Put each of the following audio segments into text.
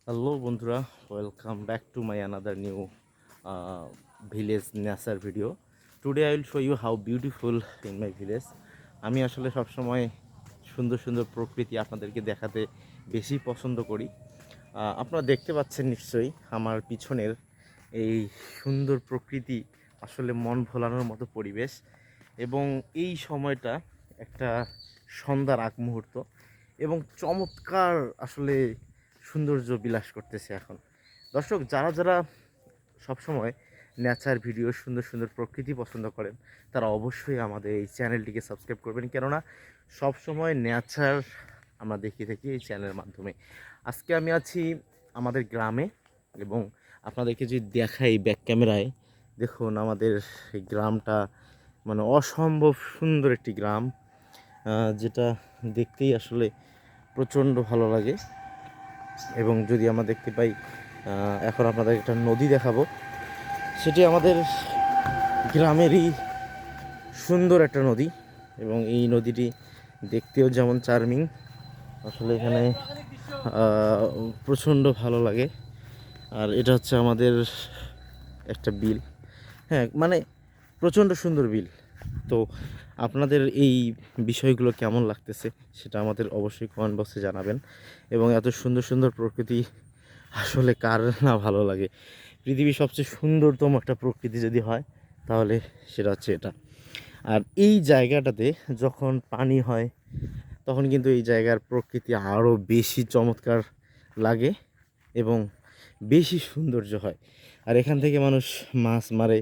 Hello Bondura, welcome back to my another new village nature video. Today I will show you how beautiful in my village. আমি আসলে সব সময় সুন্দর সুন্দর প্রকৃতি আপনাদেরকে দেখাতে বেশি পছন্দ করি। আপনারা দেখতে পাচ্ছেন নিশ্চয়ই আমার পিছনের এই সুন্দর প্রকৃতি, আসলে মন ভোলানোর মতো পরিবেশ। এবং এই সময়টা একটা সন্ধ্যার আগ মুহূর্ত এবং চমৎকার আসলে সৌন্দর্য বিলাস করতেছে এখন। দর্শক, যারা যারা সবসময় নেচার ভিডিও, সুন্দর সুন্দর প্রকৃতি পছন্দ করেন, তারা অবশ্যই আমাদের এই চ্যানেলটিকে সাবস্ক্রাইব করবেন, কেননা সবসময় নেচার আমরা দেখিয়ে থাকি এই চ্যানেলের মাধ্যমে। আজকে আমি আছি আমাদের গ্রামে এবং আপনাদেরকে যদি দেখাই ব্যাক ক্যামেরায়, দেখুন আমাদের এই গ্রামটা মানে অসম্ভব সুন্দর একটি গ্রাম, যেটা দেখতেই আসলে প্রচণ্ড ভালো লাগে। এবং যদি আমরা দেখতে পাই, এখন আপনাদের একটা নদী দেখাবো, সেটি আমাদের গ্রামেরই সুন্দর একটা নদী এবং এই নদীটি দেখতেও যেমন চার্মিং, আসলে এখানে প্রচণ্ড ভালো লাগে। আর এটা হচ্ছে আমাদের একটা বিল, হ্যাঁ মানে প্রচণ্ড সুন্দর বিল। তো আপনাদের এই বিষয়গুলো কেমন লাগতেছে সেটা আমাদের অবশ্যই কমেন্ট বক্সে জানাবেন। এবং এত সুন্দর সুন্দর প্রকৃতি আসলে কার না ভালো লাগে। পৃথিবীর সবচেয়ে সুন্দরতম একটা প্রকৃতি যদি হয় তাহলে সেটা হচ্ছে এটা। আর এই জায়গাটাতে যখন পানি হয় তখন কিন্তু এই জায়গার প্রকৃতি আরও বেশি চমৎকার লাগে এবং বেশি সৌন্দর্য হয়। আর এখান থেকে মানুষ মাছ মারে,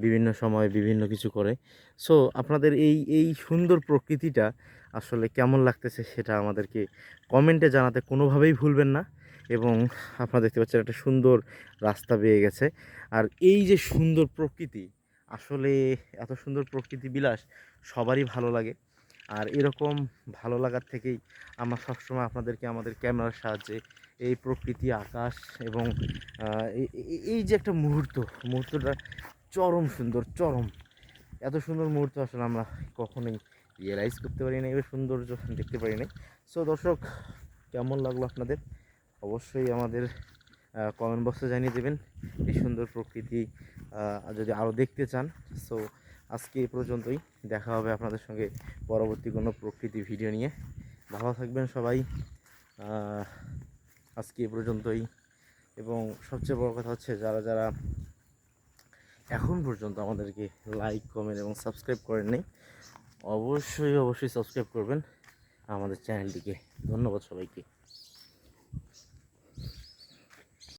বিভিন্ন সময় বিভিন্ন কিছু করে। সো আপনাদের এই এই সুন্দর প্রকৃতিটা আসলে কেমন লাগতেছে সেটা আমাদেরকে কমেন্টে জানাতে কোনোভাবেই ভুলবেন না। এবং আপনারা দেখতে পাচ্ছেন একটা সুন্দর রাস্তা বেয়ে গেছে। আর এই যে সুন্দর প্রকৃতি, আসলে এত সুন্দর প্রকৃতি বিলাস সবারই ভালো লাগে। আর এরকম ভালো লাগার থেকেই আমরা সবসময় আপনাদেরকে আমাদের ক্যামেরার সাহায্যে এই প্রকৃতি, আকাশ এবং এই যে একটা মুহূর্তটা চরম সুন্দর, চরম এত সুন্দর মুহূর্ত আসলে আমরা কখনোই রিয়েলাইজ করতে পারি না, এবার সৌন্দর্য দেখতে পারি না। সো দর্শক, কেমন লাগলো আপনাদের অবশ্যই আমাদের কমেন্ট বক্সে জানিয়ে দেবেন। এই সুন্দর প্রকৃতি যদি আরও দেখতে চান। সো আজকে এই পর্যন্তই, দেখা হবে আপনাদের সঙ্গে পরবর্তী কোনো প্রকৃতি ভিডিও নিয়ে। ভালো থাকবেন সবাই, আজকে এই পর্যন্তই। এবং সবচেয়ে বড় কথা হচ্ছে, যারা যারা এখন পর্যন্ত আমাদেরকে লাইক, কমেন্ট এবং সাবস্ক্রাইব করেন নাই, অবশ্যই সাবস্ক্রাইব করবেন আমাদের চ্যানেলটিকে। ধন্যবাদ সবাইকে।